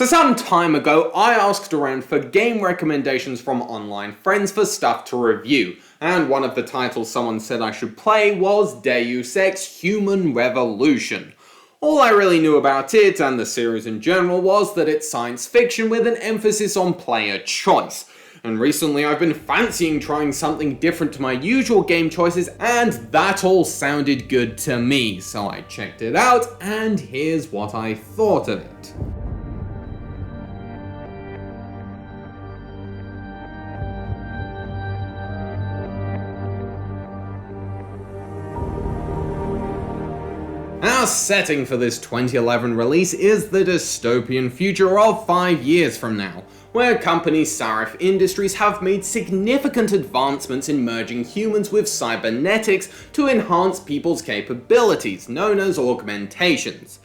So some time ago, I asked around for game recommendations from online friends for stuff to review, and one of the titles someone said I should play was Deus Ex Human Revolution. All I really knew about it, and the series in general, was that it's science fiction with an emphasis on player choice. And recently I've been fancying trying something different to my usual game choices, and that all sounded good to me, so I checked it out, and here's what I thought of it. Our setting for this 2011 release is the dystopian future of 5 years from now, where company Sarif Industries have made significant advancements in merging humans with cybernetics to enhance people's capabilities, known as augmentations.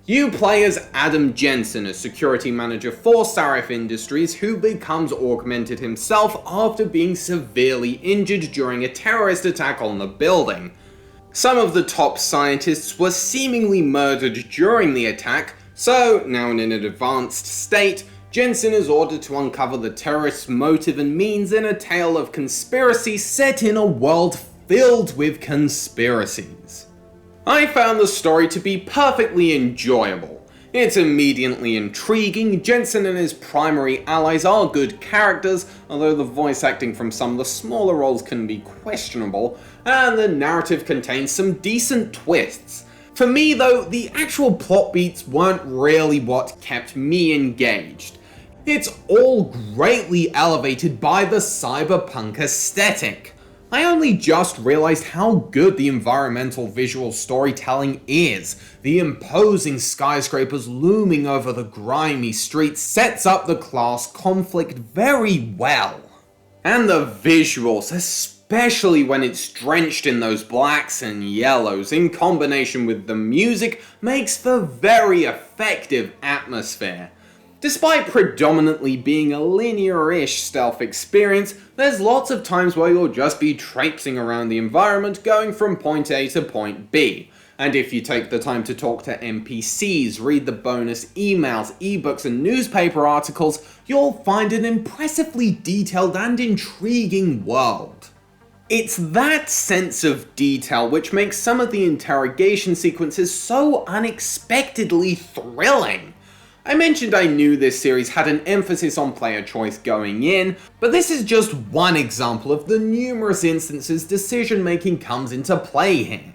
You play as Adam Jensen, a security manager for Sarif Industries who becomes augmented himself after being severely injured during a terrorist attack on the building. Some of the top scientists were seemingly murdered during the attack, so, now in an advanced state, Jensen is ordered to uncover the terrorists' motive and means in a tale of conspiracy set in a world filled with conspiracies. I found the story to be perfectly enjoyable. It's immediately intriguing, Jensen and his primary allies are good characters, although the voice acting from some of the smaller roles can be questionable, and the narrative contains some decent twists. For me though, the actual plot beats weren't really what kept me engaged. It's all greatly elevated by the cyberpunk aesthetic. I only just realized how good the environmental visual storytelling is. The imposing skyscrapers looming over the grimy streets sets up the class conflict very well. And the visuals, especially when it's drenched in those blacks and yellows, in combination with the music, makes for very effective atmosphere. Despite predominantly being a linear-ish stealth experience, there's lots of times where you'll just be traipsing around the environment going from point A to point B. And if you take the time to talk to NPCs, read the bonus emails, ebooks and newspaper articles, you'll find an impressively detailed and intriguing world. It's that sense of detail which makes some of the interrogation sequences so unexpectedly thrilling. I mentioned I knew this series had an emphasis on player choice going in, but this is just one example of the numerous instances decision making comes into play here.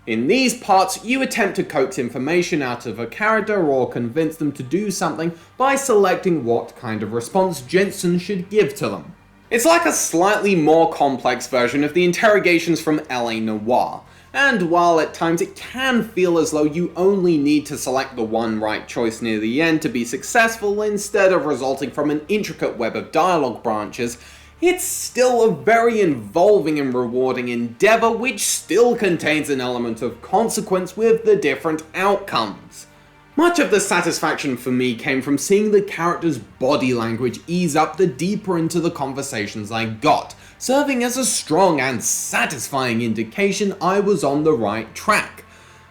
In these parts, you attempt to coax information out of a character or convince them to do something by selecting what kind of response Jensen should give to them. It's like a slightly more complex version of the interrogations from LA Noire. And while at times it can feel as though you only need to select the one right choice near the end to be successful instead of resulting from an intricate web of dialogue branches, it's still a very involving and rewarding endeavor which still contains an element of consequence with the different outcomes. Much of the satisfaction for me came from seeing the character's body language ease up the deeper into the conversations I got, serving as a strong and satisfying indication I was on the right track.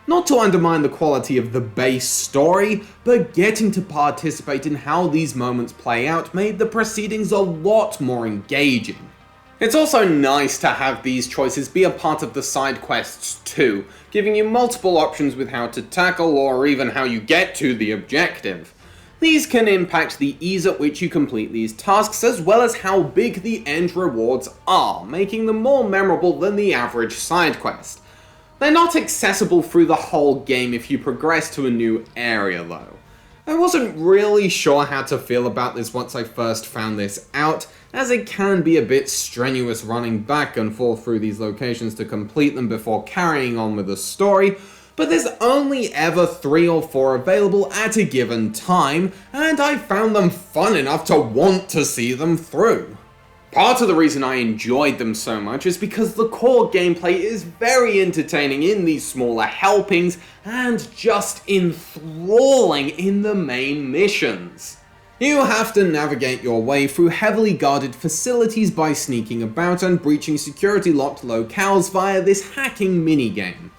Not to undermine the quality of the base story, but getting to participate in how these moments play out made the proceedings a lot more engaging. It's also nice to have these choices be a part of the side quests too, giving you multiple options with how to tackle or even how you get to the objective. These can impact the ease at which you complete these tasks as well as how big the end rewards are, making them more memorable than the average side quest. They're not accessible through the whole game if you progress to a new area though. I wasn't really sure how to feel about this once I first found this out, as it can be a bit strenuous running back and forth through these locations to complete them before carrying on with the story, but there's only ever 3 or 4 available at a given time, and I found them fun enough to want to see them through. Part of the reason I enjoyed them so much is because the core gameplay is very entertaining in these smaller helpings and just enthralling in the main missions. You have to navigate your way through heavily guarded facilities by sneaking about and breaching security locked locales via this hacking minigame.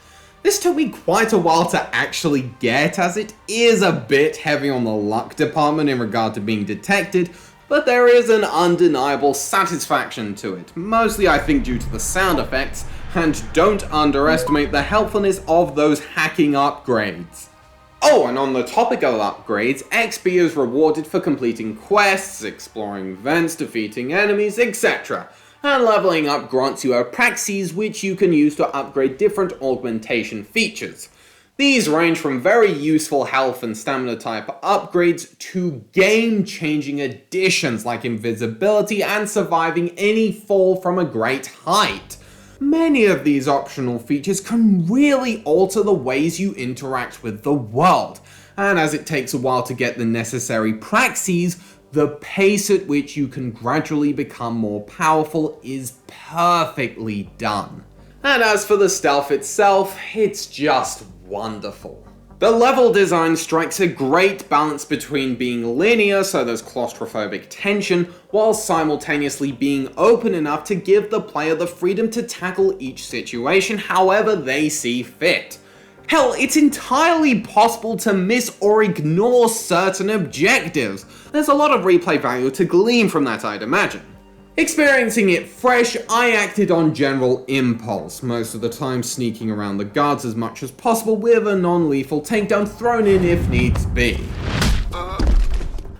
This took me quite a while to actually get, as it is a bit heavy on the luck department in regard to being detected, but there is an undeniable satisfaction to it, mostly I think due to the sound effects, and don't underestimate the helpfulness of those hacking upgrades. Oh, and on the topic of upgrades, XP is rewarded for completing quests, exploring vents, defeating enemies, etc. And leveling up grants you praxes which you can use to upgrade different augmentation features. These range from very useful health and stamina type upgrades to game-changing additions like invisibility and surviving any fall from a great height. Many of these optional features can really alter the ways you interact with the world, and as it takes a while to get the necessary praxes, the pace at which you can gradually become more powerful is perfectly done. And as for the stealth itself, it's just wonderful. The level design strikes a great balance between being linear, so there's claustrophobic tension, while simultaneously being open enough to give the player the freedom to tackle each situation however they see fit. Hell, it's entirely possible to miss or ignore certain objectives. There's a lot of replay value to glean from that, I'd imagine. Experiencing it fresh, I acted on general impulse, most of the time sneaking around the guards as much as possible with a non-lethal takedown thrown in if needs be.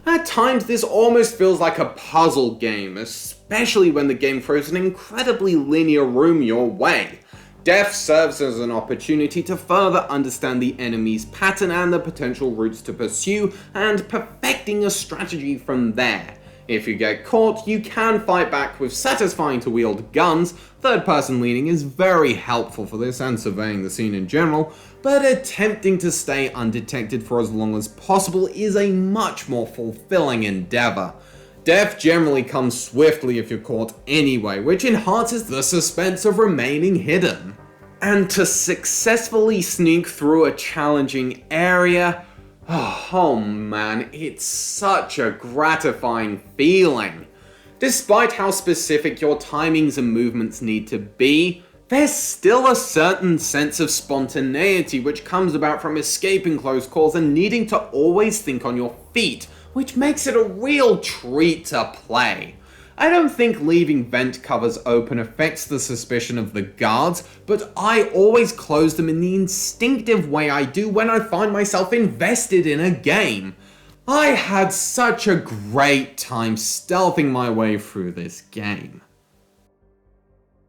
At times this almost feels like a puzzle game, especially when the game throws an incredibly linear room your way. Death serves as an opportunity to further understand the enemy's pattern and the potential routes to pursue, and perfecting a strategy from there. If you get caught, you can fight back with satisfying to wield guns. Third-person leaning is very helpful for this and surveying the scene in general, but attempting to stay undetected for as long as possible is a much more fulfilling endeavor. Death generally comes swiftly if you're caught anyway, which enhances the suspense of remaining hidden. And to successfully sneak through a challenging area, oh man, it's such a gratifying feeling. Despite how specific your timings and movements need to be, there's still a certain sense of spontaneity which comes about from escaping close calls and needing to always think on your feet, which makes it a real treat to play. I don't think leaving vent covers open affects the suspicion of the guards, but I always close them in the instinctive way I do when I find myself invested in a game. I had such a great time stealthing my way through this game.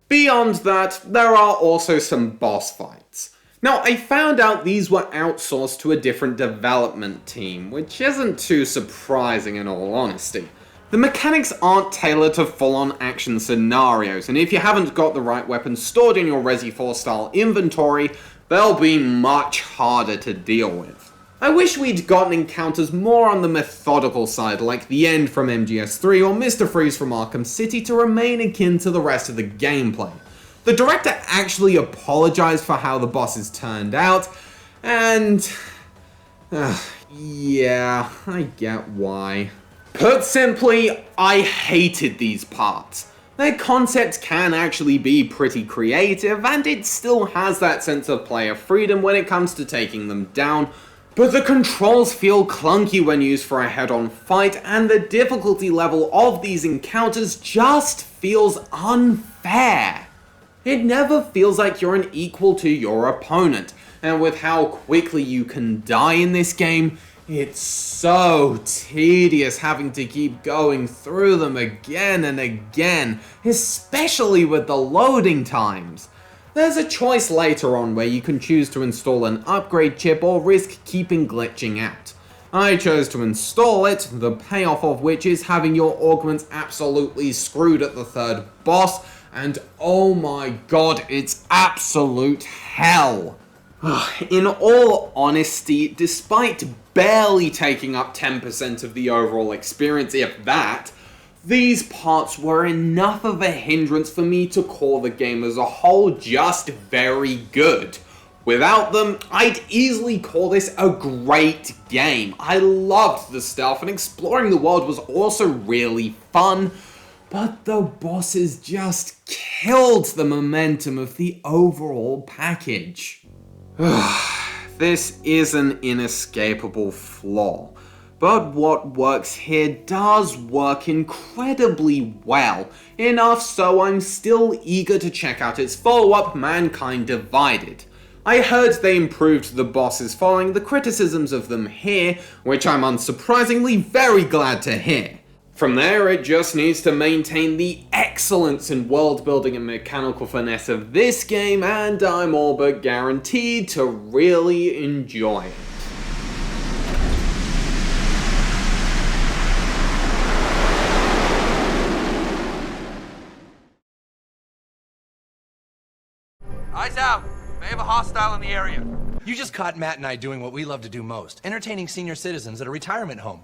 Beyond that, there are also some boss fights. Now, I found out these were outsourced to a different development team, which isn't too surprising in all honesty. The mechanics aren't tailored to full-on action scenarios, and if you haven't got the right weapons stored in your Resi 4 style inventory, they'll be much harder to deal with. I wish we'd gotten encounters more on the methodical side, like the End from MGS3 or Mr. Freeze from Arkham City, to remain akin to the rest of the gameplay. The director actually apologized for how the bosses turned out, and yeah, I get why. Put simply, I hated these parts. Their concepts can actually be pretty creative, and it still has that sense of player freedom when it comes to taking them down, but the controls feel clunky when used for a head-on fight, and the difficulty level of these encounters just feels unfair. It never feels like you're an equal to your opponent, and with how quickly you can die in this game, it's so tedious having to keep going through them again and again, especially with the loading times. There's a choice later on where you can choose to install an upgrade chip or risk keeping glitching out. I chose to install it, the payoff of which is having your augments absolutely screwed at the third boss, and oh my god, it's absolute hell. In all honesty, despite barely taking up 10% of the overall experience, if that, these parts were enough of a hindrance for me to call the game as a whole just very good. Without them, I'd easily call this a great game. I loved the stealth, and exploring the world was also really fun, but the bosses just killed the momentum of the overall package. This is an inescapable flaw, but what works here does work incredibly well, enough so I'm still eager to check out its follow-up, Mankind Divided. I heard they improved the bosses following the criticisms of them here, which I'm unsurprisingly very glad to hear. From there, it just needs to maintain the excellence in world building and mechanical finesse of this game, and I'm all but guaranteed to really enjoy it. Eyes out! May have a hostile in the area. You just caught Matt and I doing what we love to do most, entertaining senior citizens at a retirement home.